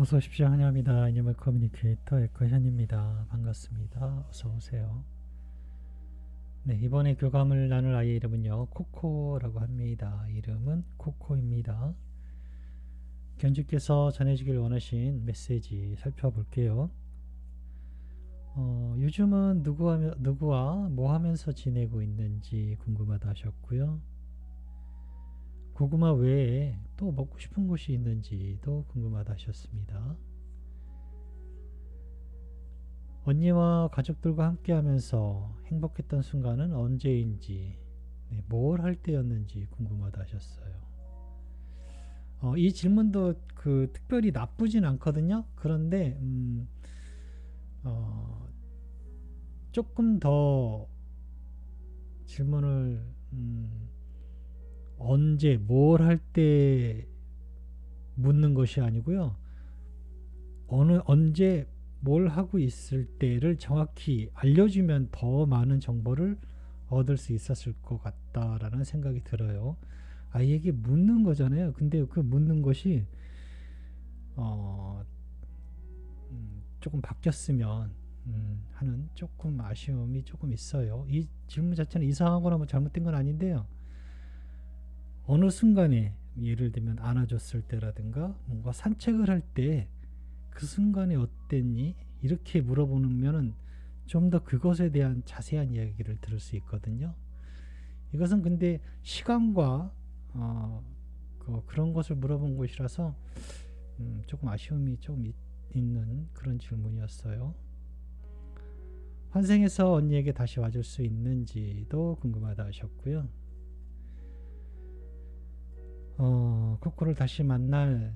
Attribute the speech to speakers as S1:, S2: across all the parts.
S1: 어서 오십시오. 환영합니다. 애니멀 커뮤니케이터 에커현입니다. 반갑습니다. 어서 오세요. 네, 이번에 교감을 나눌 아이의 이름은요, 코코라고 합니다. 이름은 코코입니다. 견주께서 전해주길 원하신 메시지 살펴볼게요. 요즘은 누구와 뭐 하면서 지내고 있는지 궁금하다 하셨고요. 고구마 외에 또 먹고 싶은 곳이 있는지도 궁금하다 하셨습니다. 언니와 가족들과 함께 하면서 행복했던 순간은 언제인지, 네, 뭘 할 때였는지 궁금하다 하셨어요. 이 질문도 특별히 나쁘진 않거든요. 그런데, 어, 조금 더 질문을, 언제, 뭘 할 때 묻는 것이 아니고요. 언제 뭘 하고 있을 때를 정확히 알려주면 더 많은 정보를 얻을 수 있었을 것 같다라는 생각이 들어요. 아이에게 묻는 거잖아요. 근데 그 묻는 것이 어, 조금 바뀌었으면 하는 조금 아쉬움이 조금 있어요. 이 질문 자체는 이상하거나 뭐 잘못된 건 아닌데요. 어느 순간에 예를 들면 안아줬을 때라든가 뭔가 산책을 할 때 그 순간에 어땠니? 이렇게 물어보면은 좀 더 그것에 대한 자세한 이야기를 들을 수 있거든요. 이것은 근데 시간과 그런 것을 물어본 것이라서 조금 아쉬움이 좀 있는 그런 질문이었어요. 환생해서 언니에게 다시 와줄 수 있는지도 궁금하다 하셨고요. 코코를 다시 만날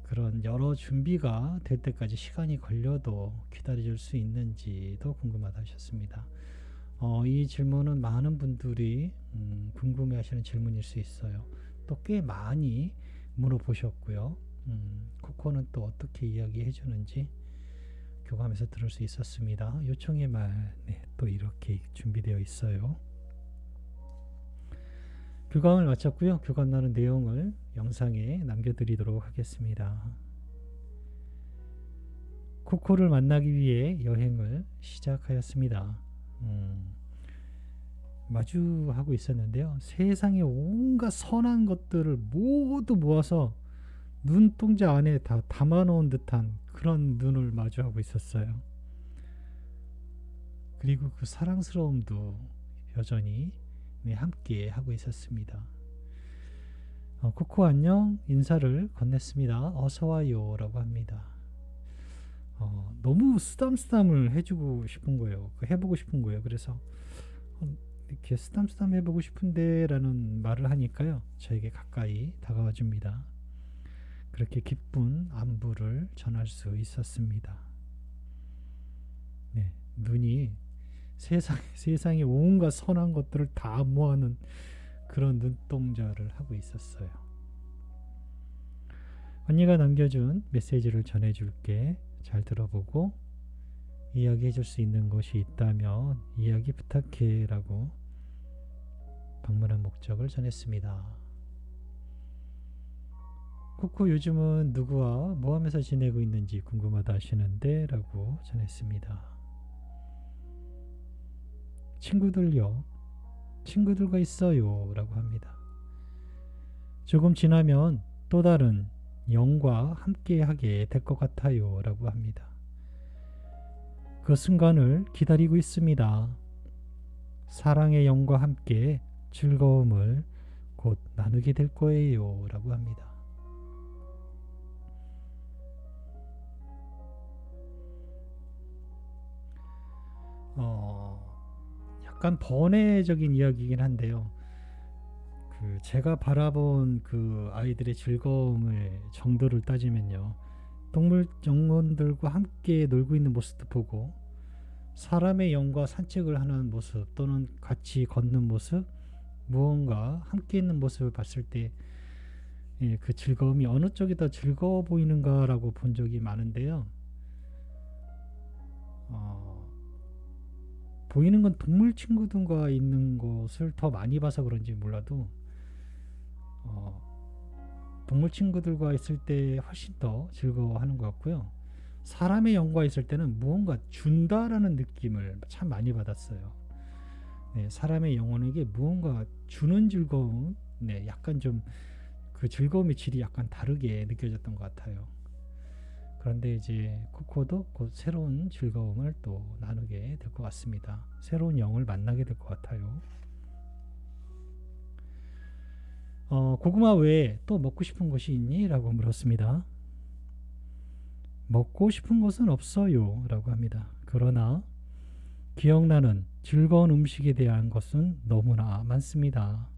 S1: 그런 여러 준비가 될 때까지 시간이 걸려도 기다려줄 수 있는지도 궁금하다 하셨습니다. 이 질문은 많은 분들이 궁금해 하시는 질문일 수 있어요. 또 꽤 많이 물어보셨고요. 코코는 또 어떻게 이야기해 주는지 교감에서 들을 수 있었습니다. 요청의 말, 네, 또 이렇게 준비되어 있어요. 교감을 마쳤고요. 교감 나눈 내용을 영상에 남겨드리도록 하겠습니다. 코코를 만나기 위해 여행을 시작하였습니다. 마주하고 있었는데요. 세상에 온갖 선한 것들을 모두 모아서 눈동자 안에 다 담아놓은 듯한 그런 눈을 마주하고 있었어요. 그리고 그 사랑스러움도 여전히 함께 하고 있었습니다. 코코 안녕 인사를 건넸습니다. 어서와요 라고 합니다. 너무 쓰담쓰담을 해주고 싶은 거예요. 해보고 싶은 거예요. 그래서 이렇게 쓰담쓰담 해보고 싶은데 라는 말을 하니까요. 저에게 가까이 다가와 줍니다. 그렇게 기쁜 안부를 전할 수 있었습니다. 네, 눈이 세상에 온갖 선한 것들을 다 모아놓은 그런 눈동자를 하고 있었어요. 언니가 남겨준 메시지를 전해줄게. 잘 들어보고 이야기해줄 수 있는 것이 있다면 이야기 부탁해 라고 방문한 목적을 전했습니다. 코코 요즘은 누구와 뭐 하면서 지내고 있는지 궁금하다 하시는데 라고 전했습니다. 친구들요. 친구들과 있어요 라고 합니다. 조금 지나면 또 다른 영과 함께 하게 될 것 같아요 라고 합니다. 그 순간을 기다리고 있습니다. 사랑의 영과 함께 즐거움을 곧 나누게 될 거예요 라고 합니다. 약간 번외적인 이야기이긴 한데요. 제가 바라본 그 아이들의 즐거움의 정도를 따지면요. 동물 영혼들과 함께 놀고 있는 모습도 보고 사람의 영과 산책을 하는 모습 또는 같이 걷는 모습 무언가 함께 있는 모습을 봤을 때 그 즐거움이 어느 쪽이 더 즐거워 보이는가라고 본 적이 많은데요. 보이는 건 동물 친구들과 있는 것을 더 많이 봐서 그런지 몰라도 동물 친구들과 있을 때 훨씬 더 즐거워하는 것 같고요. 사람의 영과 있을 때는 무언가 준다라는 느낌을 참 많이 받았어요. 네, 사람의 영혼에게 무언가 주는 즐거움, 네, 약간 좀 그 즐거움의 질이 약간 다르게 느껴졌던 것 같아요. 그런데 이제 코코도 곧 새로운 즐거움을 또 나누게 될 것 같습니다. 새로운 영을 만나게 될 것 같아요. 고구마 외에 또 먹고 싶은 것이 있니? 라고 물었습니다. 먹고 싶은 것은 없어요. 라고 합니다. 그러나 기억나는 즐거운 음식에 대한 것은 너무나 많습니다.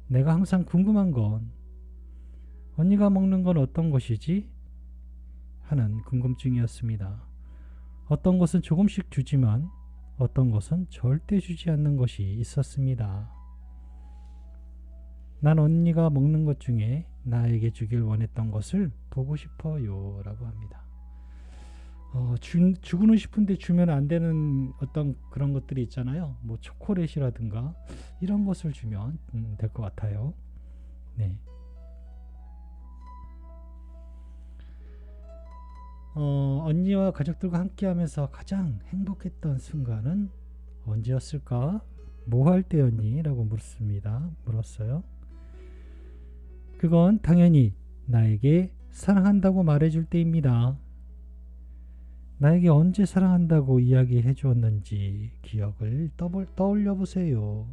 S1: 내가 항상 궁금한 건 언니가 먹는 건 어떤 것이지? 하는 궁금증이었습니다. 어떤 것은 조금씩 주지만 어떤 것은 절대 주지 않는 것이 있었습니다. 난 언니가 먹는 것 중에 나에게 주길 원했던 것을 보고 싶어요. 라고 합니다. 주고는 싶은데 주면 안 되는 어떤 그런 것들이 있잖아요. 뭐 초콜릿이라든가 이런 것을 주면 될 것 같아요. 네. 언니와 가족들과 함께하면서 가장 행복했던 순간은 언제였을까? 뭐 할 때였니? 라고 물었어요. 그건 당연히 나에게 사랑한다고 말해줄 때입니다. 나에게 언제 사랑한다고 이야기해 주었는지 기억을 떠올려 보세요.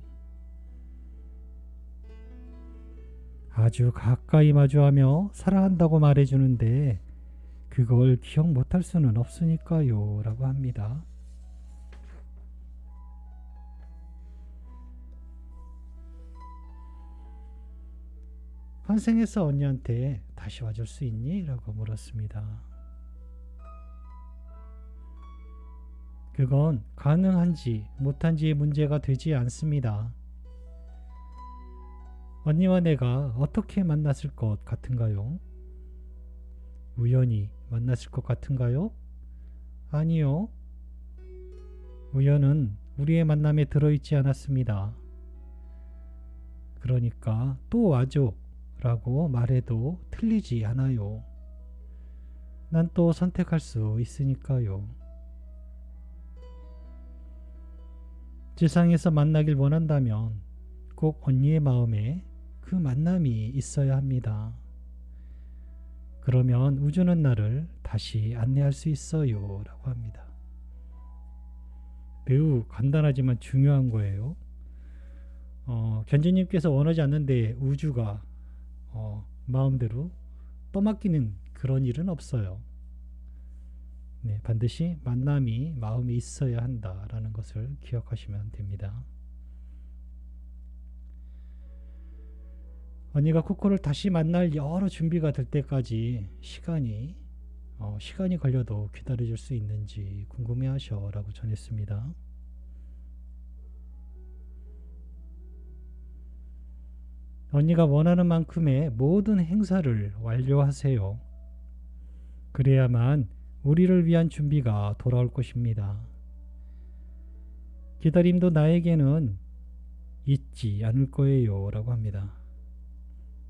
S1: 아주 가까이 마주하며 사랑한다고 말해주는데 그걸 기억 못할 수는 없으니까요. 라고 합니다. 환생해서 언니한테 다시 와줄 수 있니? 라고 물었습니다. 그건 가능한지 못한지의 문제가 되지 않습니다. 언니와 내가 어떻게 만났을 것 같은가요? 우연히 만났을 것 같은가요? 아니요. 우연은 우리의 만남에 들어있지 않았습니다. 그러니까 또 와줘 라고 말해도 틀리지 않아요. 난 또 선택할 수 있으니까요. 지상에서 만나길 원한다면 꼭 언니의 마음에 그 만남이 있어야 합니다. 그러면 우주는 나를 다시 안내할 수 있어요. 라고 합니다. 매우 간단하지만 중요한 거예요. 견주님께서 원하지 않는데 우주가 마음대로 떠맡기는 그런 일은 없어요. 네, 반드시 만남이 마음에 있어야 한다라는 것을 기억하시면 됩니다. 언니가 코코를 다시 만날 여러 준비가 될 때까지 시간이 걸려도 기다려줄 수 있는지 궁금해하셔 라고 전했습니다. 언니가 원하는 만큼의 모든 행사를 완료하세요. 그래야만 우리를 위한 준비가 돌아올 것입니다. 기다림도 나에게는 잊지 않을 거예요. 라고 합니다.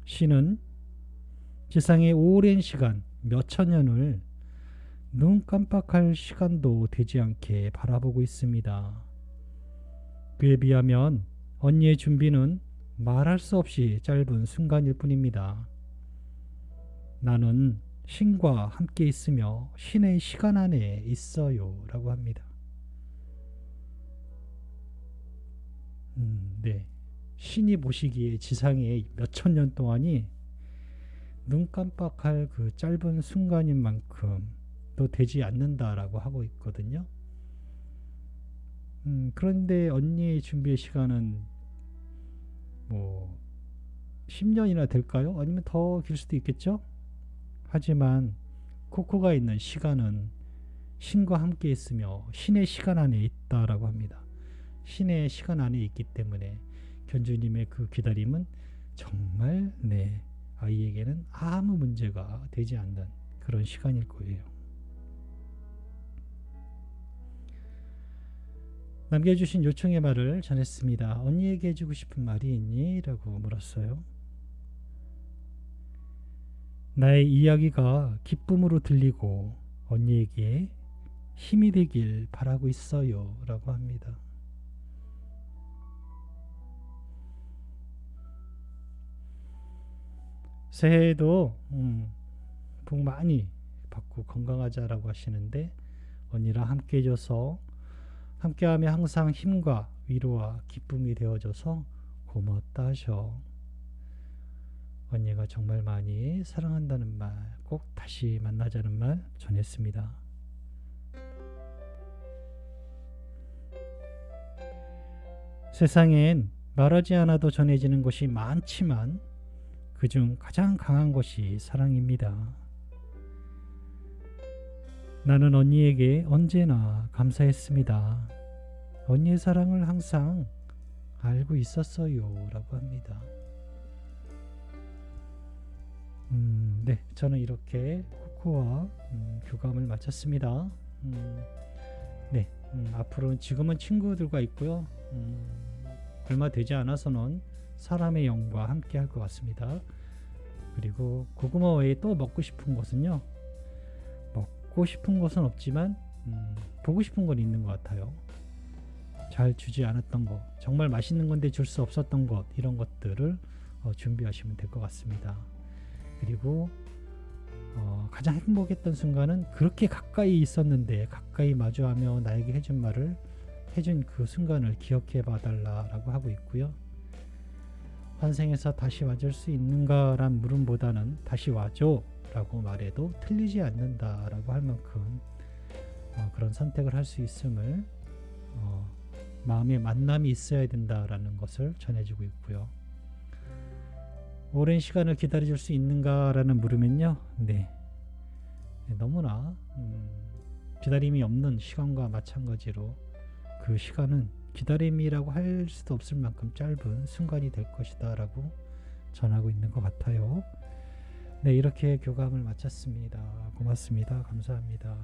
S1: 신은 지상의 오랜 시간, 몇천 년을 눈 깜빡할 시간도 되지 않게 바라보고 있습니다. 그에 비하면 언니의 준비는 말할 수 없이 짧은 순간일 뿐입니다. 나는 신과 함께 있으며 신의 시간 안에 있어요. 라고 합니다. 네. 신이 보시기에 지상에 몇천 년 동안이 눈 깜빡할 그 짧은 순간인 만큼도 되지 않는다라고 하고 있거든요. 그런데 언니의 준비의 시간은 뭐 10년이나 될까요? 아니면 더 길 수도 있겠죠? 하지만 코코가 있는 시간은 신과 함께 있으며 신의 시간 안에 있다라고 합니다. 신의 시간 안에 있기 때문에 견주님의 그 기다림은 정말 아이에게는 아무 문제가 되지 않는 그런 시간일 거예요. 남겨주신 요청의 말을 전했습니다. 언니에게 해주고 싶은 말이 있니? 라고 물었어요. 나의 이야기가 기쁨으로 들리고 언니에게 힘이 되길 바라고 있어요 라고 합니다. 새해에도 복 많이 받고 건강하자라고 하시는데, 언니랑 함께 해줘서, 함께하며 항상 힘과 위로와 기쁨이 되어줘서 고맙다 하셔. 언니가 정말 많이 사랑한다는 말, 꼭 다시 만나자는 말 전했습니다. 세상엔 말하지 않아도 전해지는 것이 많지만 그중 가장 강한 것이 사랑입니다. 나는 언니에게 언제나 감사했습니다. 언니의 사랑을 항상 알고 있었어요 라고 합니다. 네, 저는 이렇게 코코와 교감을 마쳤습니다. 네, 앞으로는 지금은 친구들과 있고요. 얼마 되지 않아서는 사람의 영과 함께 할 것 같습니다. 그리고 고구마 외에 또 먹고 싶은 것은요, 먹고 싶은 것은 없지만 보고 싶은 건 있는 것 같아요. 잘 주지 않았던 것, 정말 맛있는 건데 줄 수 없었던 것, 이런 것들을 준비하시면 될 것 같습니다. 그리고 가장 행복했던 순간은 그렇게 가까이 있었는데 가까이 마주하며 나에게 해준 말을, 해준 그 순간을 기억해 봐달라라고 하고 있고요. 환생에서 다시 와줄 수 있는가란 물음보다는 다시 와줘 라고 말해도 틀리지 않는다라고 할 만큼 그런 선택을 할 수 있음을, 마음의 만남이 있어야 된다라는 것을 전해주고 있고요. 오랜 시간을 기다려줄 수 있는가라는 물으면요, 네, 너무나 기다림이 없는 시간과 마찬가지로 그 시간은 기다림이라고 할 수도 없을 만큼 짧은 순간이 될 것이다 라고 전하고 있는 것 같아요. 네, 이렇게 교감을 마쳤습니다. 고맙습니다. 감사합니다.